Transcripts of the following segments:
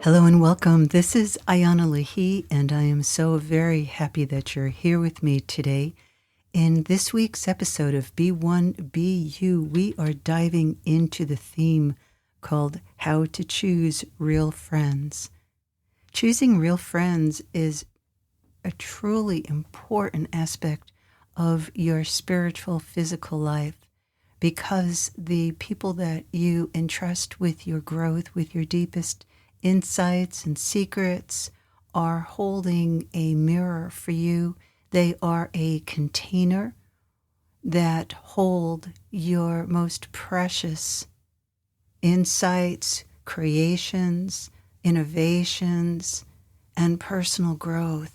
Hello and welcome. This is Ayana Lahi, and I am so very happy that you're here with me today. In this week's episode of Be One, Be You, we are diving into the theme called How to Choose Real Friends. Choosing real friends is a truly important aspect of your spiritual, physical life because the people that you entrust with your growth, with your deepest insights and secrets, are holding a mirror for you. They are a container that hold your most precious insights, creations, innovations, and personal growth.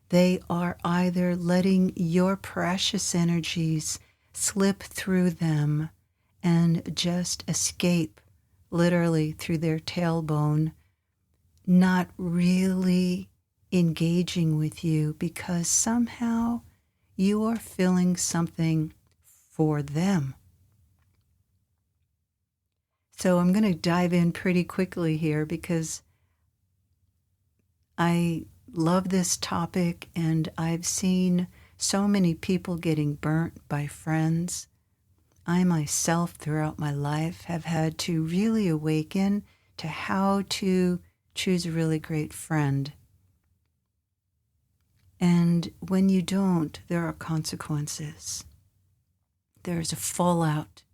They are either letting your precious energies slip through them and just escape literally through their tailbone, not really engaging with you because somehow you are feeling something for them. So I'm going to dive in pretty quickly here because I love this topic and I've seen so many people getting burnt by friends. I myself throughout my life have had to really awaken to how to choose a really great friend. And when you don't, there are consequences. There's a fallout.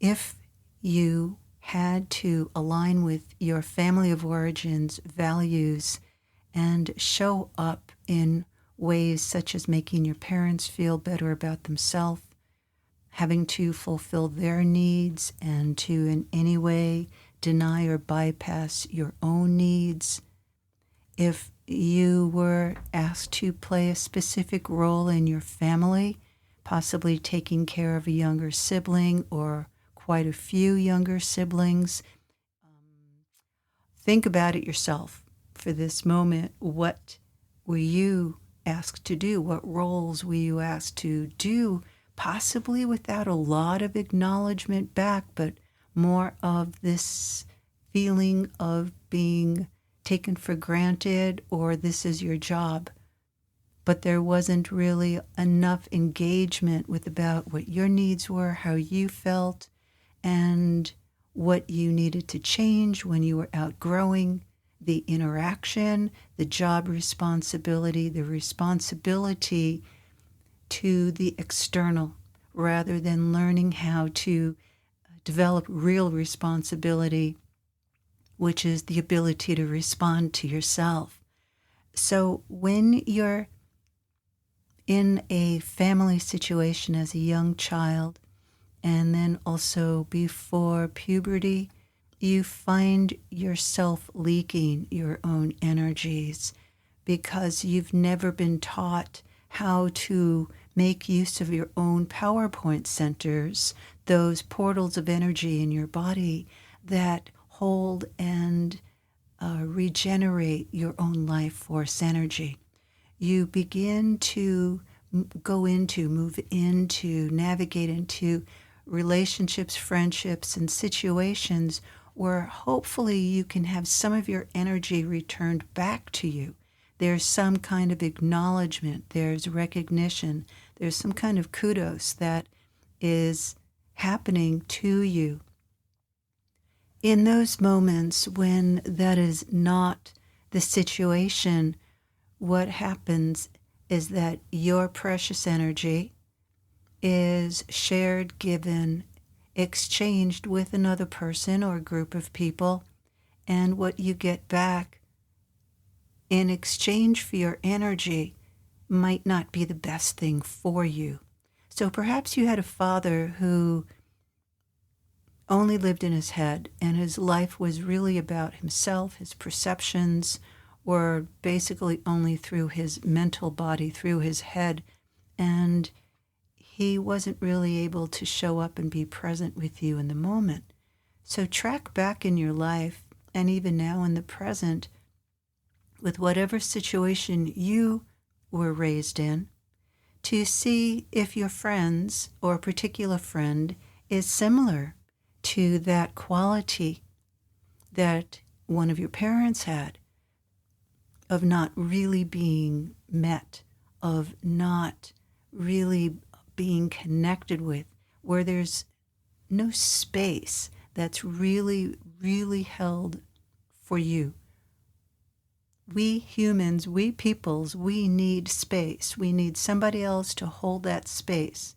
If you had to align with your family of origin's values and show up in ways such as making your parents feel better about themselves, having to fulfill their needs and to in any way deny or bypass your own needs. If you were asked to play a specific role in your family, possibly taking care of a younger sibling or quite a few younger siblings, think about it yourself for this moment. What were you asked to do? What roles were you asked to do? Possibly without a lot of acknowledgement back, but more of this feeling of being taken for granted, or this is your job. But there wasn't really enough engagement with about what your needs were, how you felt, and what you needed to change when you were outgrowing the interaction, the job responsibility, the responsibility to the external, rather than learning how to develop real responsibility, which is the ability to respond to yourself. So when you're in a family situation as a young child, and then also before puberty, you find yourself leaking your own energies because you've never been taught how to make use of your own PowerPoint centers, those portals of energy in your body that hold and regenerate your own life force energy. You begin to move into, navigate into relationships, friendships, and situations where hopefully you can have some of your energy returned back to you. There's some kind of acknowledgement, there's recognition, there's some kind of kudos that is happening to you. In those moments when that is not the situation, what happens is that your precious energy is shared, given, exchanged with another person or a group of people, and what you get back in exchange for your energy might not be the best thing for you. So perhaps you had a father who only lived in his head, and his life was really about himself, his perceptions were basically only through his mental body, through his head, and he wasn't really able to show up and be present with you in the moment. So track back in your life, and even now in the present, with whatever situation you were raised in, to see if your friends or a particular friend is similar to that quality that one of your parents had, of not really being met, of not really being connected with, where there's no space that's really, really held for you. We humans, we peoples, we need space. We need somebody else to hold that space.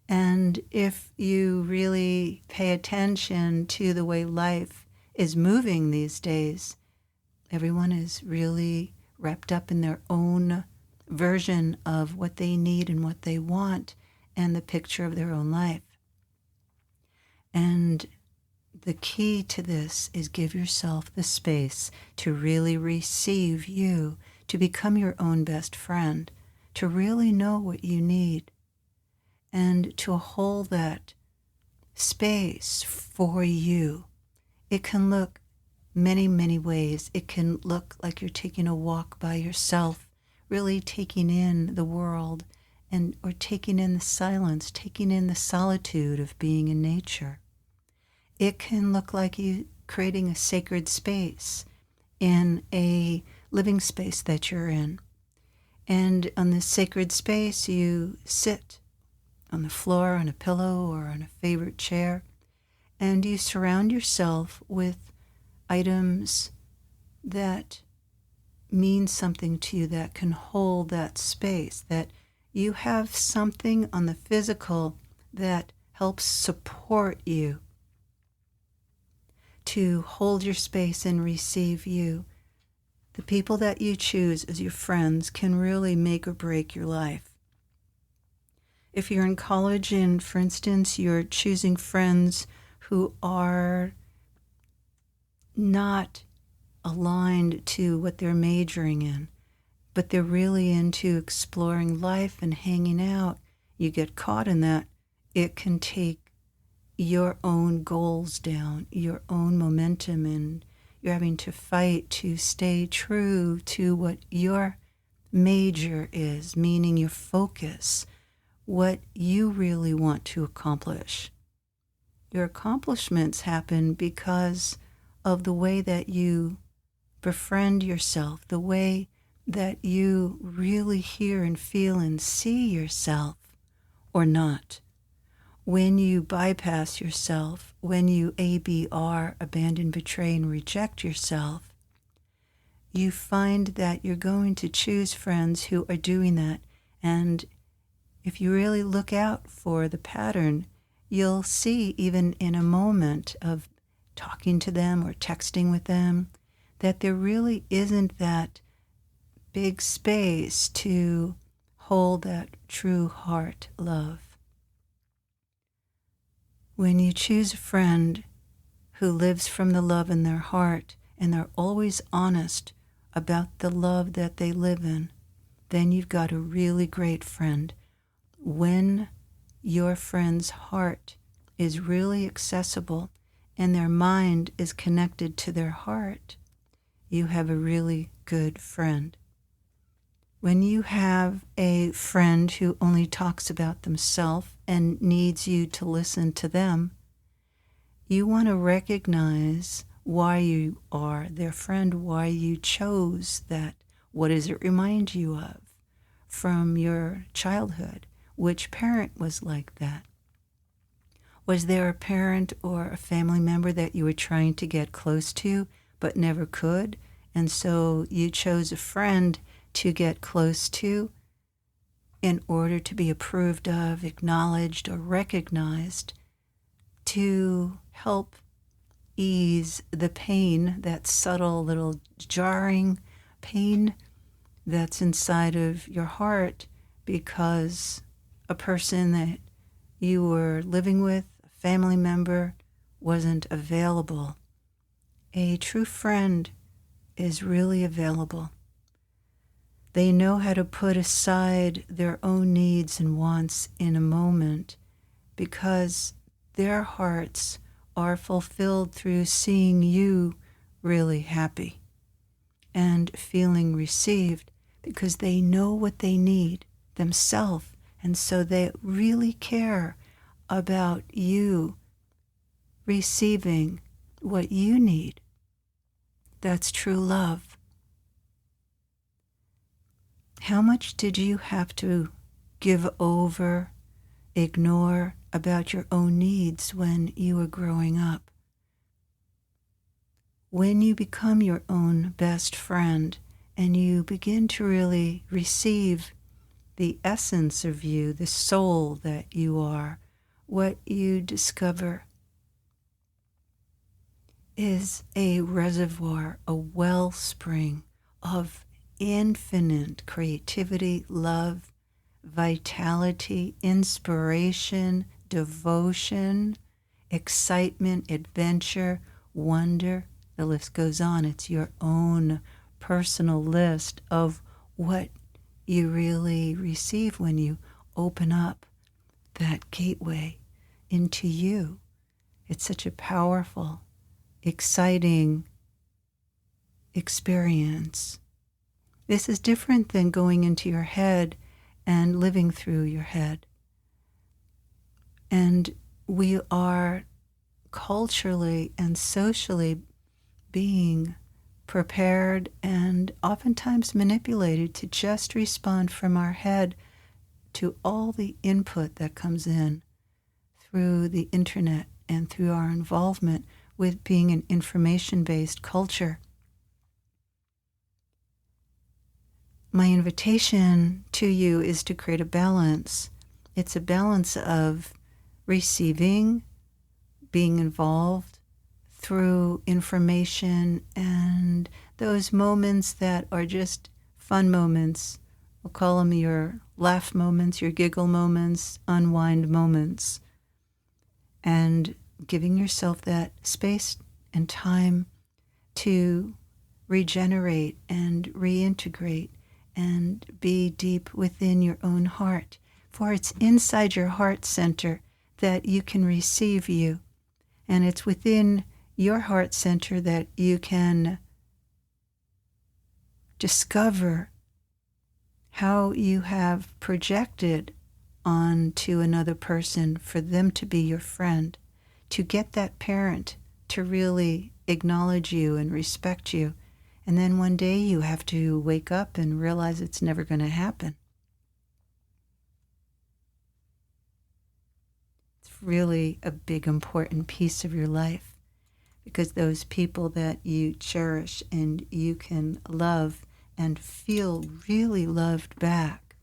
And if you really pay attention to the way life is moving these days, everyone is really wrapped up in their own version of what they need and what they want and the picture of their own life. And the key to this is give yourself the space to really receive you, to become your own best friend, to really know what you need, and to hold that space for you. It can look many, many ways. It can look like you're taking a walk by yourself, really taking in the world, or taking in the silence, taking in the solitude of being in nature. It can look like you creating a sacred space in a living space that you're in. And on this sacred space, you sit on the floor, on a pillow, or on a favorite chair, and you surround yourself with items that mean something to you, that can hold that space, that you have something on the physical that helps support you to hold your space and receive you. The people that you choose as your friends can really make or break your life. If you're in college and, for instance, you're choosing friends who are not aligned to what they're majoring in, but they're really into exploring life and hanging out, you get caught in that, it can take your own goals down, your own momentum, and you're having to fight to stay true to what your major is, meaning your focus, what you really want to accomplish. Your accomplishments happen because of the way that you befriend yourself, the way that you really hear and feel and see yourself or not. When you bypass yourself, when you ABR, abandon, betray, and reject yourself, you find that you're going to choose friends who are doing that. And if you really look out for the pattern, you'll see even in a moment of talking to them or texting with them that there really isn't that big space to hold that true heart love. When you choose a friend who lives from the love in their heart and they're always honest about the love that they live in, then you've got a really great friend. When your friend's heart is really accessible and their mind is connected to their heart, you have a really good friend. When you have a friend who only talks about themselves and needs you to listen to them, you want to recognize why you are their friend, why you chose that. What does it remind you of from your childhood? Which parent was like that? Was there a parent or a family member that you were trying to get close to but never could? And so you chose a friend to get close to in order to be approved of, acknowledged, or recognized, to help ease the pain, that subtle little jarring pain that's inside of your heart because a person that you were living with, a family member, wasn't available. A true friend is really available. They know how to put aside their own needs and wants in a moment because their hearts are fulfilled through seeing you really happy and feeling received because they know what they need themselves, and so they really care about you receiving what you need That's true love. How much did you have to give over, ignore about your own needs when you were growing up? When you become your own best friend and you begin to really receive the essence of you, the soul that you are, what you discover is a reservoir, a wellspring of infinite creativity, love, vitality, inspiration, devotion, excitement, adventure, wonder. The list goes on. It's your own personal list of what you really receive when you open up that gateway into you. It's such a powerful, exciting experience. This is different than going into your head and living through your head. And we are culturally and socially being prepared and oftentimes manipulated to just respond from our head to all the input that comes in through the internet and through our involvement with being an information-based culture. My invitation to you is to create a balance. It's a balance of receiving, being involved through information, and those moments that are just fun moments. We'll call them your laugh moments, your giggle moments, unwind moments. And giving yourself that space and time to regenerate and reintegrate and be deep within your own heart. For it's inside your heart center that you can receive you. And it's within your heart center that you can discover how you have projected onto another person for them to be your friend, to get that parent to really acknowledge you and respect you. And then one day you have to wake up and realize it's never going to happen. It's really a big, important piece of your life, because those people that you cherish and you can love and feel really loved back,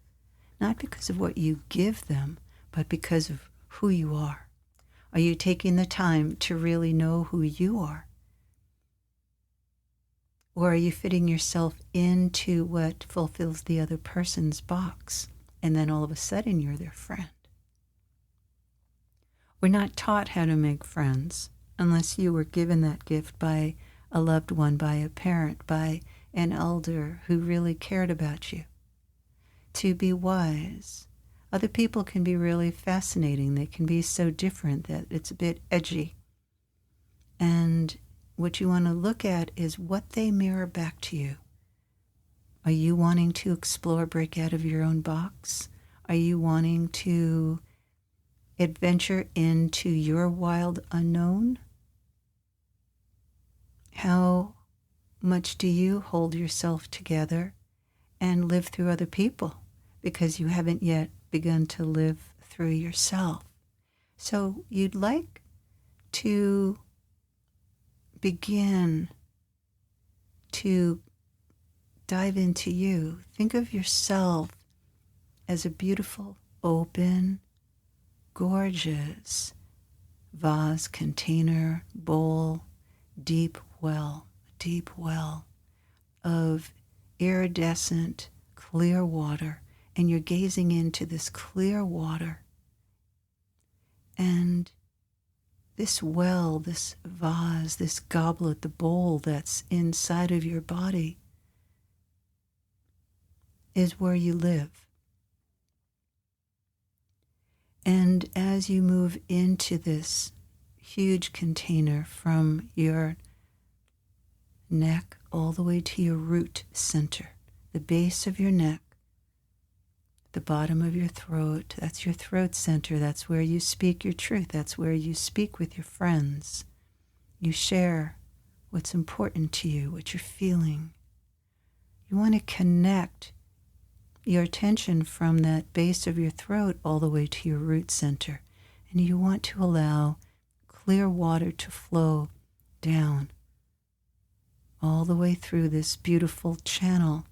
not because of what you give them, but because of who you are. Are you taking the time to really know who you are? Or are you fitting yourself into what fulfills the other person's box, and then all of a sudden you're their friend? We're not taught how to make friends unless you were given that gift by a loved one, by a parent, by an elder who really cared about you. To be wise. Other people can be really fascinating. They can be so different that it's a bit edgy. And what you want to look at is what they mirror back to you. Are you wanting to explore, break out of your own box? Are you wanting to adventure into your wild unknown? How much do you hold yourself together and live through other people because you haven't yet begun to live through yourself? So you'd like to begin to dive into you. Think of yourself as a beautiful, open, gorgeous vase, container, bowl, deep well of iridescent, clear water. And you're gazing into this clear water. And this well, this vase, this goblet, the bowl that's inside of your body is where you live. And as you move into this huge container from your neck all the way to your root center, the base of your neck, the bottom of your throat, that's your throat center. That's where you speak your truth. That's where you speak with your friends. You share what's important to you, what you're feeling. You want to connect your attention from that base of your throat all the way to your root center. And you want to allow clear water to flow down all the way through this beautiful channel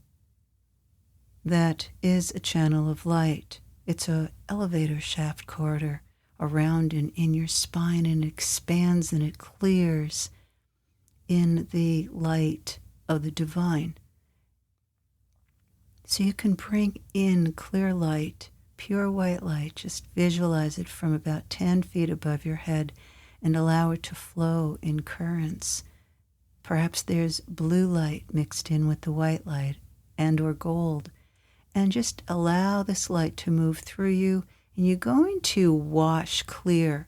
that is a channel of light. It's an elevator shaft corridor around and in your spine, and it expands and it clears in the light of the divine. So you can bring in clear light, pure white light, just visualize it from about 10 feet above your head and allow it to flow in currents. Perhaps there's blue light mixed in with the white light and or gold. And just allow this light to move through you, and you're going to wash clear.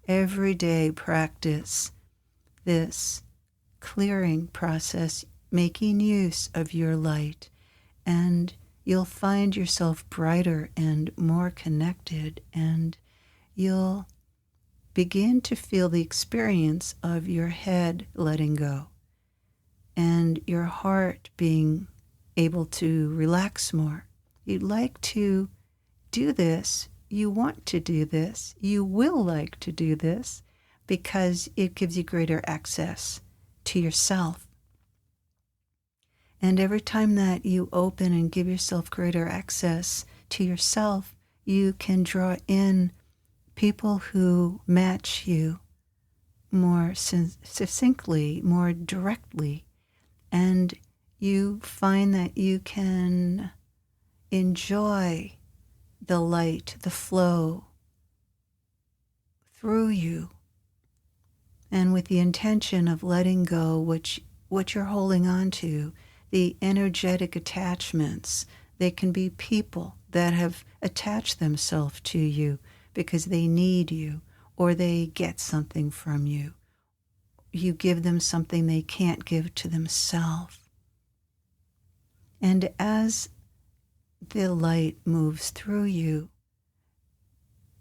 Every day practice this clearing process, making use of your light, and you'll find yourself brighter and more connected, and you'll begin to feel the experience of your head letting go and your heart being able to relax more. You'd like to do this. You want to do this. You will like to do this because it gives you greater access to yourself. And every time that you open and give yourself greater access to yourself, you can draw in people who match you more succinctly, more directly, and you find that you can enjoy the light, the flow through you, and with the intention of letting go what you're holding on to, the energetic attachments. They can be people that have attached themselves to you because they need you or they get something from you. You give them something they can't give to themselves. And as the light moves through you,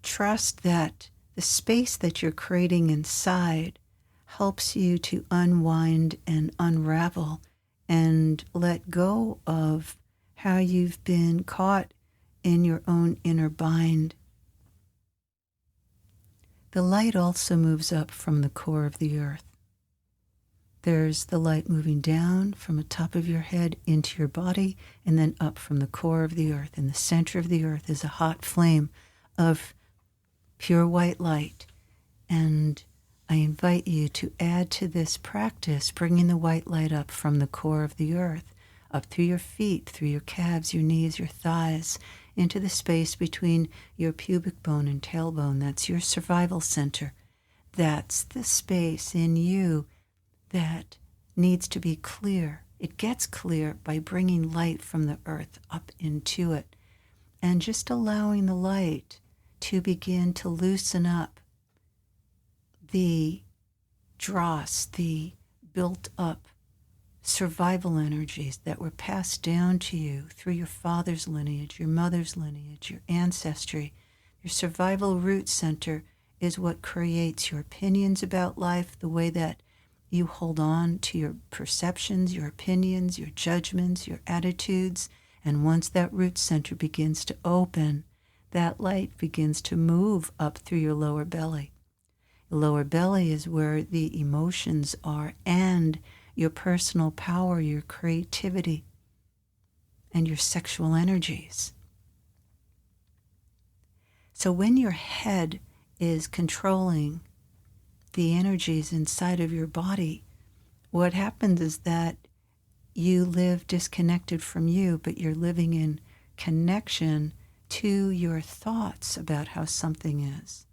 trust that the space that you're creating inside helps you to unwind and unravel and let go of how you've been caught in your own inner bind. The light also moves up from the core of the earth. There's the light moving down from the top of your head into your body and then up from the core of the earth. In the center of the earth is a hot flame of pure white light. And I invite you to add to this practice, bringing the white light up from the core of the earth, up through your feet, through your calves, your knees, your thighs, into the space between your pubic bone and tailbone. That's your survival center. That's the space in you that needs to be clear. It gets clear by bringing light from the earth up into it and just allowing the light to begin to loosen up the dross, the built up survival energies that were passed down to you through your father's lineage, your mother's lineage, your ancestry. Your survival root center is what creates your opinions about life, the way that you hold on to your perceptions, your opinions, your judgments, your attitudes. And once that root center begins to open, that light begins to move up through your lower belly. The lower belly is where the emotions are and your personal power, your creativity, and your sexual energies. So when your head is controlling the energies inside of your body, what happens is that you live disconnected from you, but you're living in connection to your thoughts about how something is.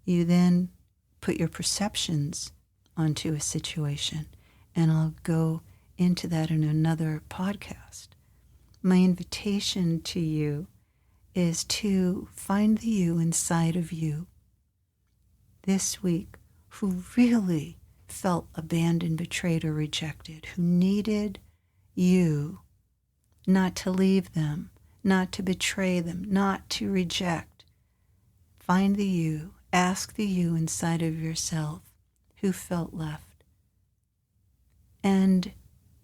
You then put your perceptions onto a situation, and I'll go into that in another podcast. My invitation to you is to find the you inside of you this week who really felt abandoned, betrayed, or rejected, who needed you not to leave them, not to betray them, not to reject. Find the you, ask the you inside of yourself who felt left, and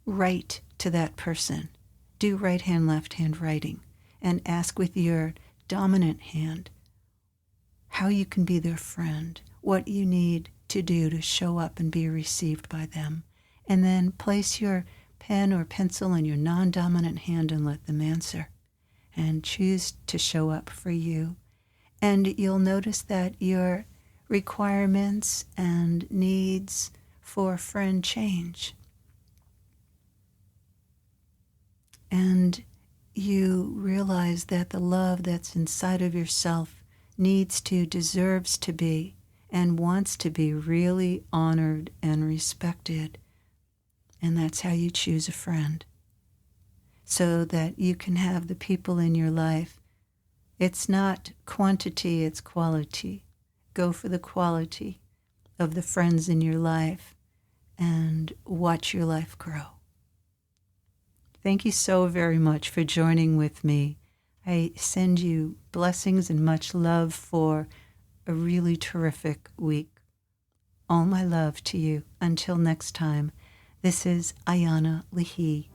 write to that person. Do right hand, left hand writing, and ask with your dominant hand how you can be their friend, what you need to do to show up and be received by them. And then place your pen or pencil in your non-dominant hand and let them answer. And choose to show up for you. And you'll notice that your requirements and needs for a friend change. And you realize that the love that's inside of yourself needs to, deserves to be, and wants to be really honored and respected. And that's how you choose a friend. So that you can have the people in your life. It's not quantity, it's quality. Go for the quality of the friends in your life and watch your life grow. Thank you so very much for joining with me. I send you blessings and much love for a really terrific week. All my love to you. Until next time, this is Ayana Lehi.